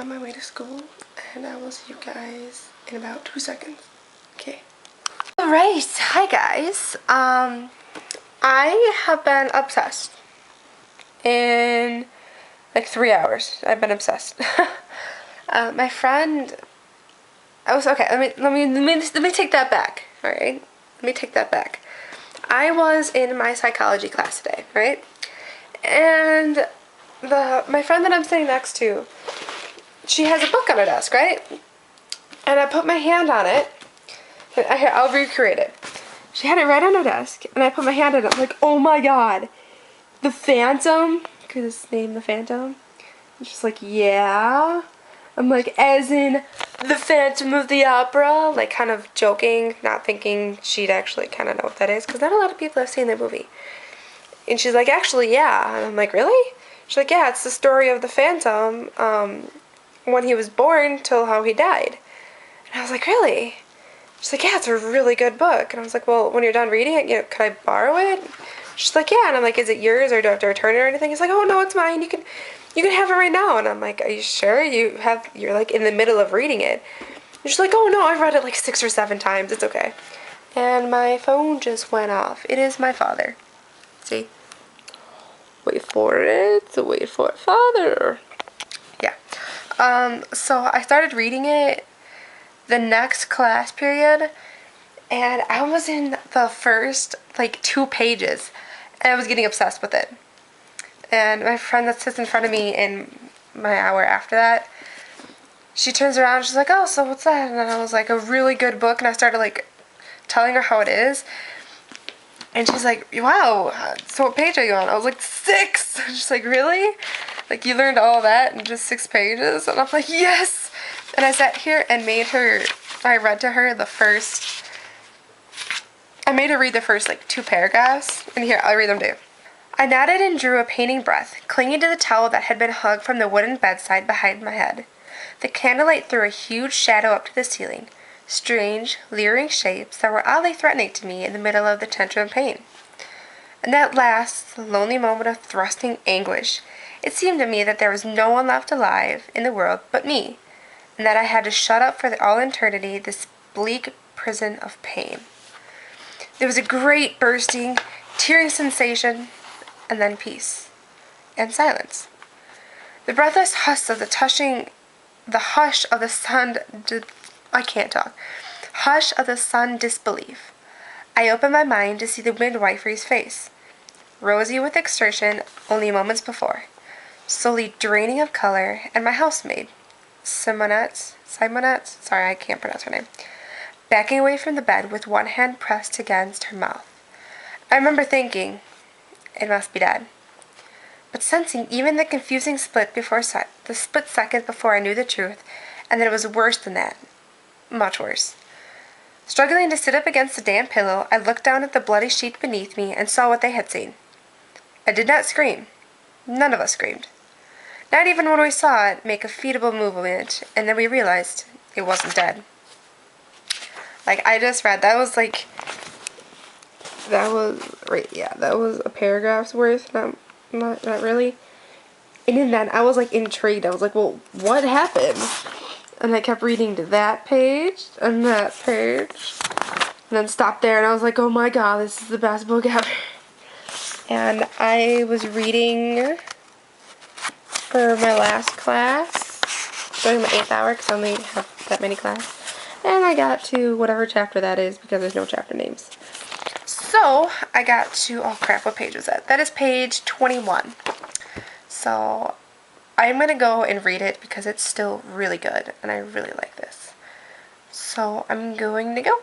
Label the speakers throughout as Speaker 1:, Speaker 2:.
Speaker 1: on my way to school, and I will see you guys in about 2 seconds. Okay. Alright, hi guys. I have been obsessed. In like 3 hours, I've been obsessed. My friend, okay, let me take that back, alright? Let me take that back. I was in my psychology class today, right? And my friend that I'm sitting next to, she has a book on her desk, right? And I put my hand on it. Here, I'll recreate it. She had it right on her desk, and I put my hand on it. I'm like, oh my god, the Phantom? Could this name the Phantom? And she's like, yeah. I'm like, as in the Phantom of the Opera? Like, kind of joking, not thinking she'd actually kind of know what that is, because not a lot of people have seen the movie. And she's like, actually, yeah. And I'm like, really? She's like, yeah, it's the story of the Phantom, when he was born till how he died. And I was like, really? She's like, yeah, it's a really good book. And I was like, well, when you're done reading it, you know, could I borrow it? She's like, yeah. And I'm like, is it yours, or do I have to return it or anything? He's like, oh no, it's mine. You can have it right now. And I'm like, are you sure? You're like in the middle of reading it. And she's like, oh no, I've read it like 6 or 7 times. It's okay. And my phone just went off. It is my father. See? Wait for it. Wait for it, father. Yeah. So I started reading it the next class period, and I was in the first like 2 pages, and I was getting obsessed with it. And my friend that sits in front of me in my hour after that, she turns around and she's like, oh, so what's that? And I was like, a really good book. And I started like telling her how it is, and she's like, wow, so what page are you on? I was like, 6. She's like, really? Like, you learned all that in just 6 pages? And I'm like, yes. And I sat here and I read to her I made her read the first like 2 paragraphs. And here, I'll read them to you. I nodded and drew a painting breath, clinging to the towel that had been hung from the wooden bedside behind my head. The candlelight threw a huge shadow up to the ceiling. Strange, leering shapes that were oddly threatening to me in the middle of the tantrum pain. And at last, the lonely moment of thrusting anguish, it seemed to me that there was no one left alive in the world but me, and that I had to shut up for all eternity this bleak prison of pain. There was a great bursting, tearing sensation, and then peace, and silence. The breathless hush of the sun, I can't talk. Hush of the sun disbelief. I opened my mind to see the midwifery's face, rosy with exertion only moments before, slowly draining of color, and my housemaid, Simonette, sorry, I can't pronounce her name, backing away from the bed with one hand pressed against her mouth. I remember thinking, it must be dead. But sensing even the confusing split second before I knew the truth, and that it was worse than that. Much worse. Struggling to sit up against the damp pillow, I looked down at the bloody sheet beneath me and saw what they had seen. I did not scream. None of us screamed. Not even when we saw it make a feeble movement, and then we realized it wasn't dead. Like, I just read, that was a paragraph's worth, not really. And in that, I was like intrigued. I was like, well, what happened? And I kept reading to that page, and that page, and then stopped there, and I was like, oh my god, this is the best book ever. And I was reading for my last class, during my 8th hour, because I only have that many classes. And I got to whatever chapter that is, because there's no chapter names. So, I got to, oh crap, what page was that? That is page 21. So, I'm going to go and read it because it's still really good, and I really like this. So, I'm going to go.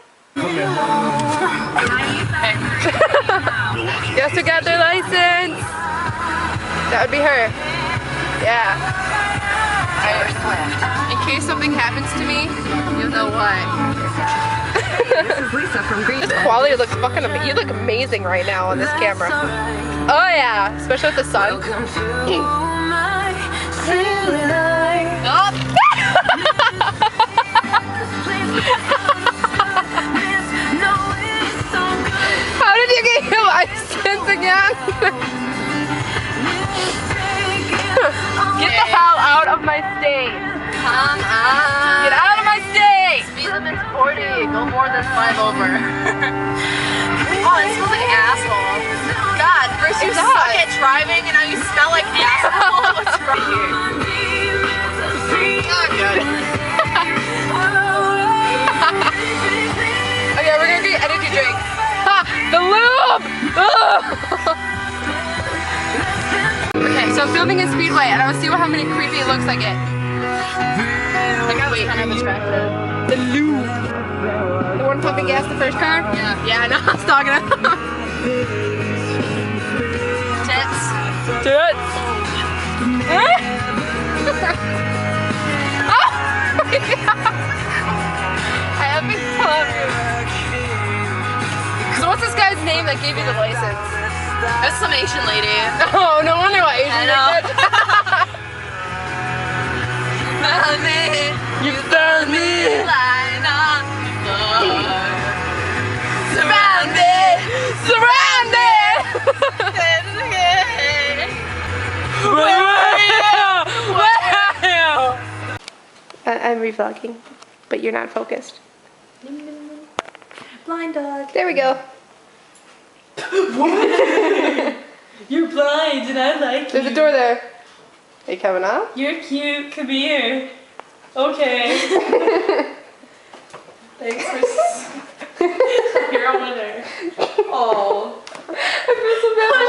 Speaker 1: Guess who got their license? That would be her. Yeah. In case something happens to me, you'll know why. This is Lisa from Green. This quality looks fucking amazing. You look amazing right now on this camera. Oh yeah, especially with the sun. How did you get your license again? Get the hell out of my state.
Speaker 2: go more than 5 over. Oh, it smells like asshole. God, first you suck at driving and now you smell like asshole. What's wrong here? Oh, good.
Speaker 1: Okay, we're gonna get energy drink. Ha! The lube! Okay, so I'm filming in Speedway and I will see how many creepy looks I get.
Speaker 2: Like I was kind of attractive.
Speaker 1: The lube. The one pumping gas the first car?
Speaker 2: Yeah.
Speaker 1: Yeah, I know. I was talking about.
Speaker 2: Tits.
Speaker 1: Tits. Oh! I have been telling you. So what's this guy's name that gave you the license?
Speaker 2: That's some Asian lady.
Speaker 1: Oh, no wonder why Asian
Speaker 2: I know.
Speaker 1: like that. You found me.
Speaker 2: Line on the floor.
Speaker 1: Surrounded. Surrounded. Where are you? I'm revlogging, but you're not focused.
Speaker 2: Blind dog.
Speaker 1: There we go.
Speaker 3: You're blind and I like you.
Speaker 1: There's a door there. Are you coming up?
Speaker 3: You're cute. Come here. Okay. Thanks for. You're a winner. Oh.
Speaker 1: I feel so bad for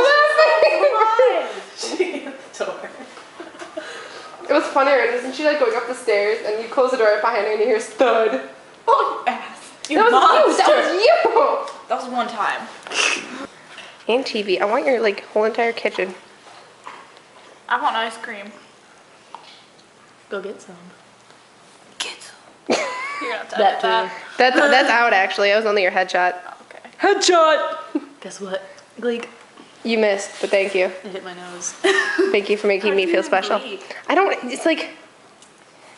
Speaker 1: laughing.
Speaker 3: She hit the door.
Speaker 1: It was funnier, isn't she, like going up the stairs and you close the door right behind her and you hear stud.
Speaker 3: Oh, ass. You
Speaker 1: That was
Speaker 3: monster.
Speaker 1: you. That was you.
Speaker 3: That was one time.
Speaker 1: And TV. I want your like whole entire kitchen.
Speaker 3: I want ice cream. Go get some. Get some. You're not done with that.
Speaker 1: That's out actually. I was only your headshot.
Speaker 3: Okay.
Speaker 1: Headshot.
Speaker 3: Guess what? Gleek.
Speaker 1: You missed, but thank you.
Speaker 3: I hit my nose.
Speaker 1: Thank you for making me feel special. I don't. It's like.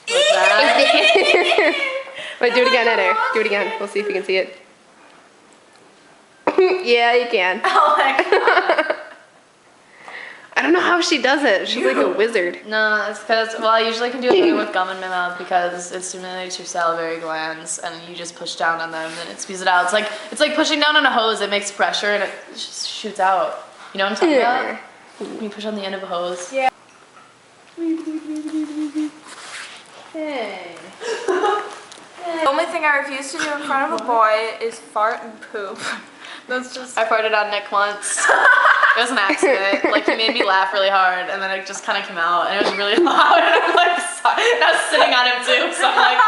Speaker 3: What's that?
Speaker 1: Wait, do it again, Eder. Do it again. We'll see if you can see it. Yeah, you can.
Speaker 3: Oh my god.
Speaker 1: I don't know how she does it. She's like a wizard.
Speaker 2: No, it's because, well, I usually can do it with gum in my mouth because it stimulates your salivary glands and you just push down on them and it spews it out. It's like pushing down on a hose. It makes pressure and it just shoots out. You know what I'm talking about? When you push on the end of a hose.
Speaker 3: Yeah.
Speaker 2: Hey.
Speaker 3: The only thing I refuse to do in front of a boy is fart and poop. That's just.
Speaker 2: I farted on Nick once. It was an accident. Like, he made me laugh really hard, and then it just kind of came out, and it was really loud, and I'm like, sorry. And I was sitting on him too, so I'm like,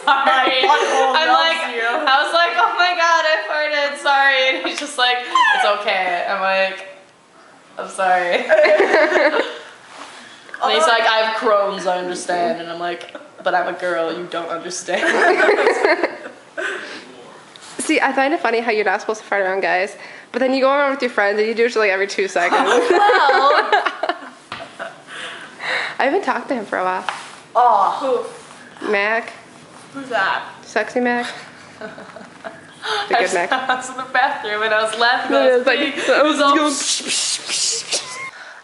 Speaker 2: sorry. I was like, oh my god, I farted, sorry. And he's just like, it's okay. I'm like, I'm sorry. And he's like, I have Crohn's, I understand. And I'm like, but I'm a girl, you don't understand.
Speaker 1: See, I find it funny how you're not supposed to fart around guys, but then you go around with your friends and you do it like every 2 seconds.
Speaker 2: Well.
Speaker 1: I haven't talked to him for a while.
Speaker 3: Oh.
Speaker 1: Mac.
Speaker 3: Who's that?
Speaker 1: Sexy Mac. The good Mac.
Speaker 2: I was in the bathroom and I was laughing.
Speaker 1: I was like,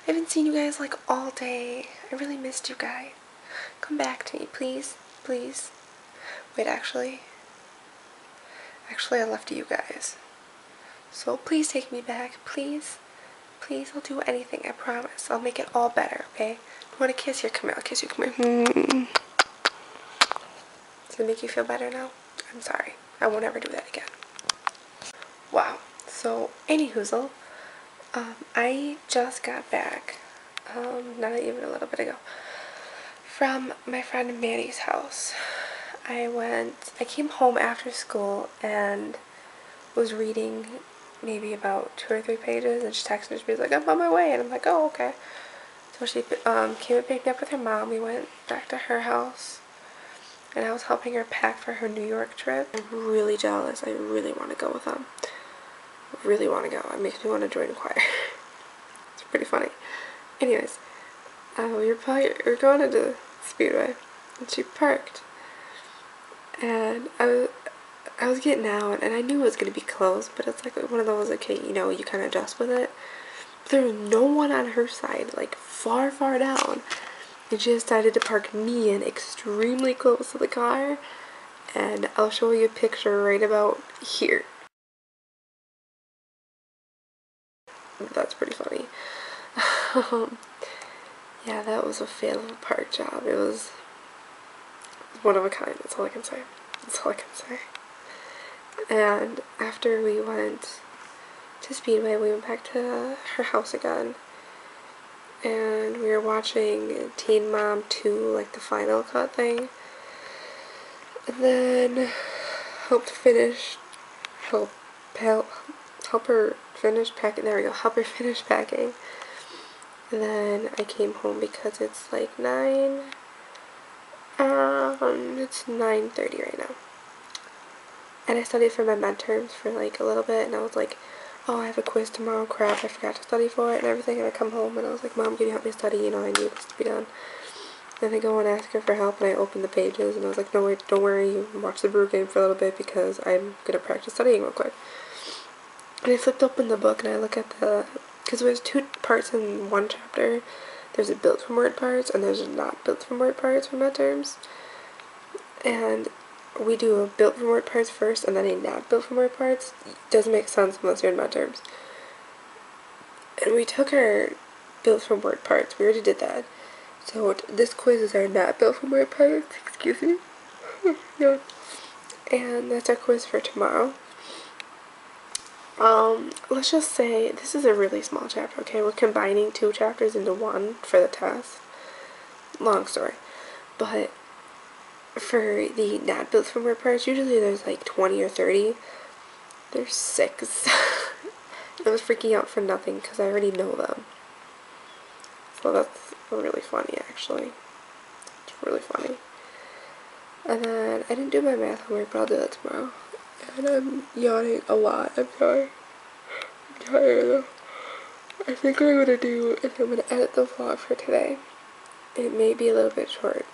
Speaker 2: I
Speaker 1: haven't seen you guys like all day. I really missed you guys. Come back to me, please. Please. Wait, actually, I left you guys. So please take me back, please. Please, I'll do anything, I promise. I'll make it all better, okay? You want to kiss? Here, come here, I'll kiss you, come here. Does it make you feel better now? I'm sorry. I won't ever do that again. Wow. So, anyhoozle, I just got back, not even a little bit ago, from my friend Maddie's house. I came home after school and was reading maybe about 2 or 3 pages, and she texted me, she was like, I'm on my way, and I'm like, oh, okay. So she came and picked me up with her mom. We went back to her house, and I was helping her pack for her New York trip. I'm really jealous. I really want to go with them. I really want to go. It makes me want to join a choir. It's pretty funny. Anyways, we were going into Speedway, and she parked. And I was getting out, and I knew it was going to be closed, but it's like one of those, okay, you know, you kind of adjust with it. But there was no one on her side, like far, far down. And she decided to park me in extremely close to the car. and I'll show you a picture right about here. That's pretty funny. Yeah, that was a fail of a park job. It was one of a kind. That's all I can say. That's all I can say. And after we went to Speedway, we went back to her house again. And we were watching Teen Mom 2, like the final cut thing. And then help her finish packing. There we go. Help her finish packing. And then I came home because it's like it's 9:30 right now. And I studied for my midterms for like a little bit, and I was like, oh, I have a quiz tomorrow, crap, I forgot to study for it and everything. And I come home and I was like, Mom, can you help me study? You know, I need this to be done. Then I go and ask her for help, and I open the pages, and I was like, no, wait, don't worry, you watch the Brew game for a little bit because I'm gonna practice studying real quick. And I flipped open the book, and I look at because there's 2 parts in one chapter. There's a built from word parts, and there's a not built from word parts for midterms. And we do a built from word parts first, and then a not built from word parts. Doesn't make sense unless you're in midterms. And we took our built from word parts. We already did that. So this quiz is our not built from word parts. Excuse me. No. And that's our quiz for tomorrow. Let's just say this is a really small chapter, okay? We're combining 2 chapters into one for the test. Long story. But for the not built from word parts, usually there's like 20 or 30. There's 6. I was freaking out for nothing because I already know them. So that's really funny, actually. It's really funny. And then I didn't do my math homework, but I'll do that tomorrow. And I'm yawning a lot. I'm sorry. I'm tired though. I think what I'm gonna do is I'm gonna edit the vlog for today. It may be a little bit short.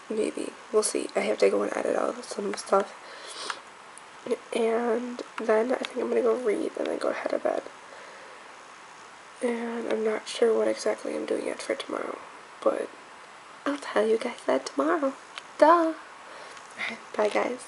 Speaker 1: Maybe. We'll see. I have to go and edit out some stuff. And then I think I'm gonna go read and then go head to bed. And I'm not sure what exactly I'm doing yet for tomorrow. But I'll tell you guys that tomorrow. Duh. Alright, bye guys.